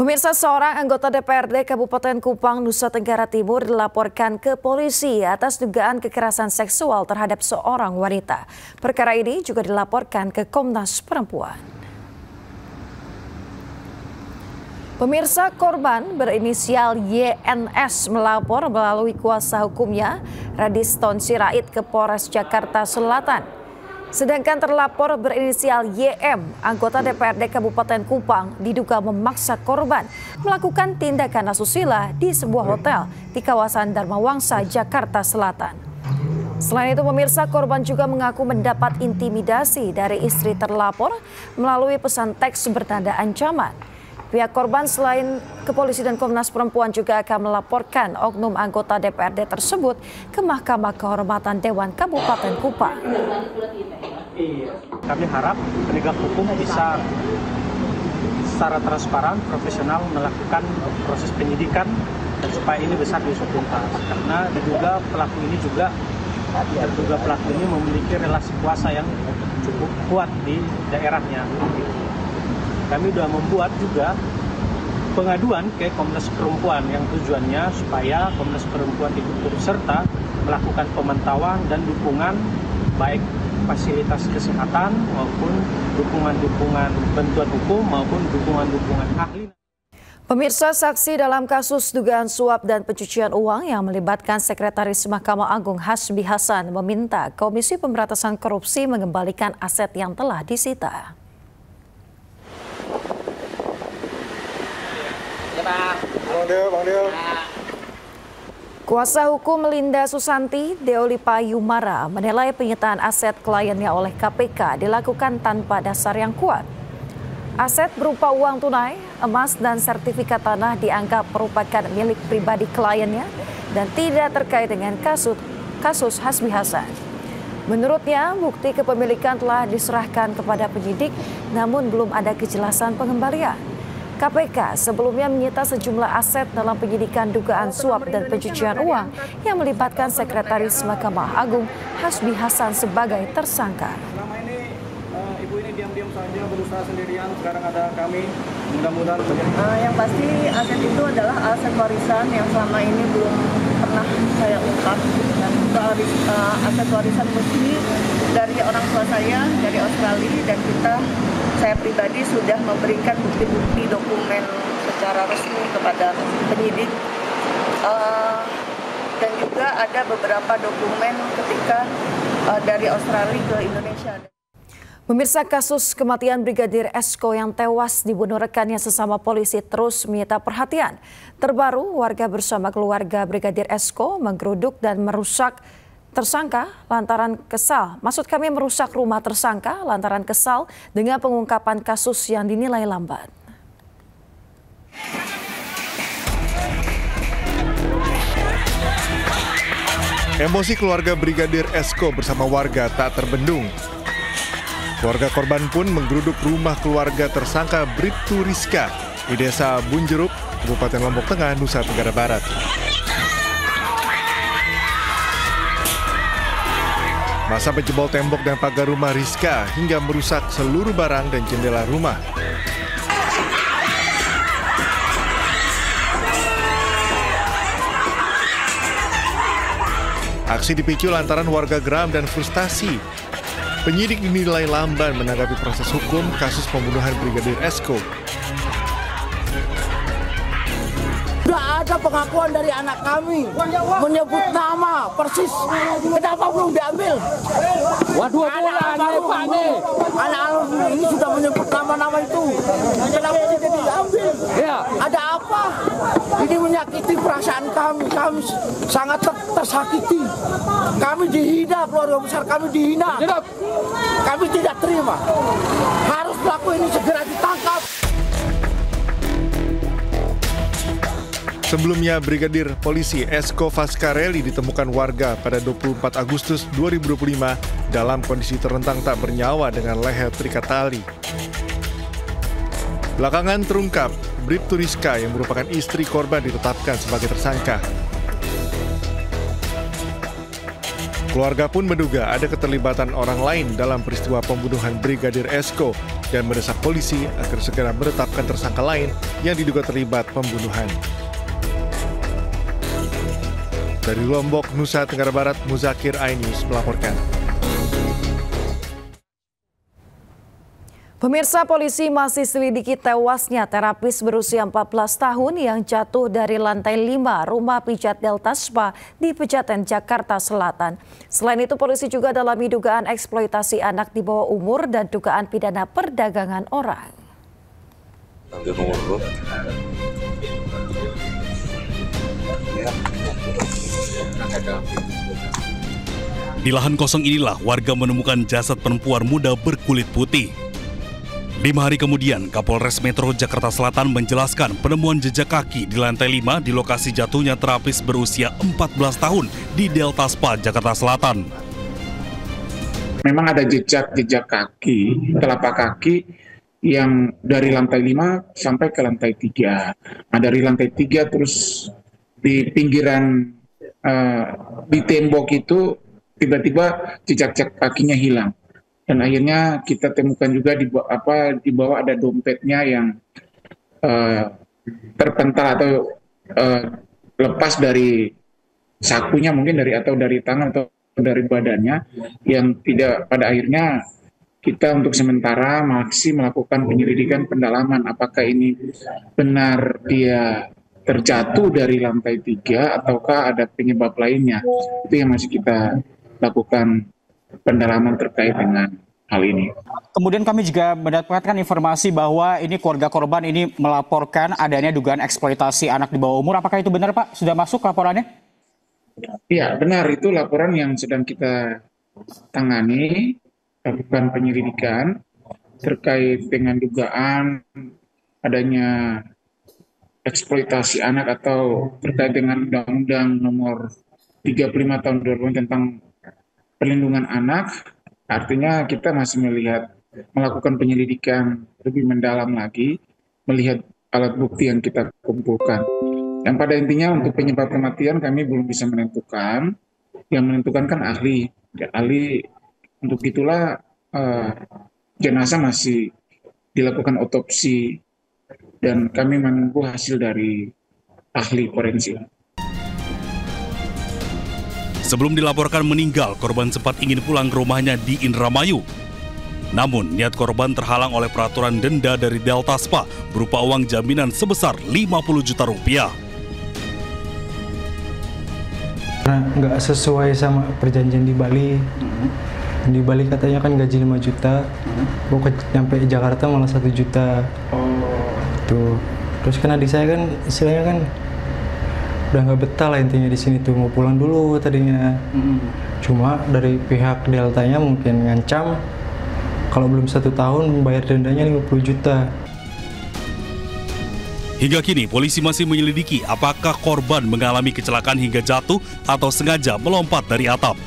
Pemirsa, seorang anggota DPRD Kabupaten Kupang, Nusa Tenggara Timur dilaporkan ke polisi atas dugaan kekerasan seksual terhadap seorang wanita. Perkara ini juga dilaporkan ke Komnas Perempuan. Pemirsa, korban berinisial YNS melapor melalui kuasa hukumnya Radiston Sirait ke Polres Jakarta Selatan. Sedangkan terlapor berinisial YM, anggota DPRD Kabupaten Kupang, diduga memaksa korban melakukan tindakan asusila di sebuah hotel di kawasan Dharma Wangsa, Jakarta Selatan. Selain itu, pemirsa, korban juga mengaku mendapat intimidasi dari istri terlapor melalui pesan teks bernada ancaman. Pihak korban selain ke polisi dan Komnas Perempuan juga akan melaporkan oknum anggota DPRD tersebut ke Mahkamah Kehormatan Dewan Kabupaten Kupang. Kami harap penegak hukum bisa secara transparan, profesional melakukan proses penyidikan dan supaya ini besar diusut tuntas. Karena diduga pelaku ini memiliki relasi kuasa yang cukup kuat di daerahnya. Kami sudah membuat juga pengaduan ke Komnas Perempuan yang tujuannya supaya Komnas Perempuan ikut turut serta melakukan pemantauan dan dukungan baik fasilitas kesehatan maupun dukungan bantuan hukum maupun dukungan ahli. Pemirsa, saksi dalam kasus dugaan suap dan pencucian uang yang melibatkan Sekretaris Mahkamah Agung Hasbi Hasan meminta Komisi Pemberantasan Korupsi mengembalikan aset yang telah disita. Kuasa hukum Linda Susanti, Deolipa Yumara, menilai penyitaan aset kliennya oleh KPK dilakukan tanpa dasar yang kuat. Aset berupa uang tunai, emas, dan sertifikat tanah dianggap merupakan milik pribadi kliennya dan tidak terkait dengan kasus Hasbi Hasan. Menurutnya, bukti kepemilikan telah diserahkan kepada penyidik, namun belum ada kejelasan pengembalian. KPK sebelumnya menyita sejumlah aset dalam penyidikan dugaan suap dan pencucian uang yang melibatkan Sekretaris Mahkamah Agung Hasbi Hasan sebagai tersangka. Selama ini ibu ini diam-diam saja berusaha sendirian, sekarang ada kami, mudah-mudahan yang pasti aset itu adalah aset warisan yang selama ini belum pernah saya ungkap. Dan aset warisan murni dari orang tua saya dari Australia, dan saya pribadi sudah memberikan bukti-bukti dokumen secara resmi kepada penyidik, dan juga ada beberapa dokumen ketika dari Australia ke Indonesia. Pemirsa, kasus kematian Brigadir Esko yang tewas dibunuh rekannya sesama polisi terus menyita perhatian. Terbaru, warga bersama keluarga Brigadir Esko menggeruduk dan merusak tersangka lantaran kesal. Maksud kami merusak rumah tersangka lantaran kesal dengan pengungkapan kasus yang dinilai lambat. Emosi keluarga Brigadir Esko bersama warga tak terbendung. Keluarga korban pun menggeruduk rumah keluarga tersangka Bribtu Rizka di Desa Bunjeruk, Kabupaten Lombok Tengah, Nusa Tenggara Barat. Masa menjebol tembok dan pagar rumah Rizka hingga merusak seluruh barang dan jendela rumah. Aksi dipicu lantaran warga geram dan frustasi. Penyidik dinilai lamban menanggapi proses hukum kasus pembunuhan Brigadir Esko. Sudah ada pengakuan dari anak kami menyebut nama persis. Kenapa belum diambil? Waduh, anak alumni ini sudah menyebut nama-nama itu. Kenapa tidak diambil? Ya. Ada apa? Ini menyakiti perasaan kami. Kami sangat tersakiti. Kami dihina, keluarga besar kami dihina. Kami tidak terima. Harus pelaku ini segera ditangkap. Sebelumnya, Brigadir Polisi Esko Fascarelli ditemukan warga pada 24 Agustus 2025 dalam kondisi terlentang tak bernyawa dengan leher terikat tali. Belakangan terungkap, Bribtu Rizka yang merupakan istri korban ditetapkan sebagai tersangka. Keluarga pun menduga ada keterlibatan orang lain dalam peristiwa pembunuhan Brigadir Esko dan mendesak polisi agar segera menetapkan tersangka lain yang diduga terlibat pembunuhan. Dari Lombok, Nusa Tenggara Barat, Muzakir iNews melaporkan. Pemirsa, polisi masih selidiki tewasnya terapis berusia 14 tahun yang jatuh dari lantai 5 rumah pijat Delta Spa di Pejaten, Jakarta Selatan. Selain itu, polisi juga dalami dugaan eksploitasi anak di bawah umur dan dugaan pidana perdagangan orang. Di lahan kosong inilah warga menemukan jasad perempuan muda berkulit putih. 5 hari kemudian, Kapolres Metro Jakarta Selatan menjelaskan penemuan jejak kaki di lantai 5 di lokasi jatuhnya terapis berusia 14 tahun di Delta Spa, Jakarta Selatan. Memang ada jejak kaki, telapak kaki yang dari lantai 5 sampai ke lantai 3. Nah, dari lantai 3 terus di pinggiran di tembok itu tiba-tiba jejak kakinya hilang. Dan akhirnya kita temukan juga di bawah ada dompetnya yang terpental atau lepas dari sakunya, mungkin dari tangan atau dari badannya, yang tidak, pada akhirnya kita untuk sementara masih melakukan penyelidikan pendalaman apakah ini benar dia terjatuh dari lantai 3 ataukah ada penyebab lainnya. Itu yang masih kita lakukan pendalaman terkait dengan hal ini. Kemudian kami juga mendapatkan informasi bahwa ini keluarga korban ini melaporkan adanya dugaan eksploitasi anak di bawah umur. Apakah itu benar, Pak? Sudah masuk laporannya? Iya, benar. Itu laporan yang sedang kita tangani, lakukan penyelidikan terkait dengan dugaan adanya eksploitasi anak atau terkait dengan Undang-Undang Nomor 35 Tahun 2000 tentang Perlindungan Anak. Artinya kita masih melakukan penyelidikan lebih mendalam lagi, melihat alat bukti yang kita kumpulkan. Yang pada intinya untuk penyebab kematian kami belum bisa menentukan, yang menentukan kan ahli. Ahli untuk itulah jenazah masih dilakukan otopsi dan kami menunggu hasil dari ahli forensik. Sebelum dilaporkan meninggal, korban sempat ingin pulang ke rumahnya di Indramayu. Namun, niat korban terhalang oleh peraturan denda dari Delta Spa berupa uang jaminan sebesar 50 juta rupiah. Nggak sesuai sama perjanjian di Bali. Di Bali katanya kan gaji 5 juta, pokoknya nyampe Jakarta malah 1 juta. Tuh. Terus kan adik saya kan istilahnya kan udah nggak betah lah intinya di sini tuh, mau pulang dulu tadinya. Cuma dari pihak Deltanya mungkin ngancam kalau belum 1 tahun membayar dendanya 50 juta. Hingga kini polisi masih menyelidiki apakah korban mengalami kecelakaan hingga jatuh atau sengaja melompat dari atap.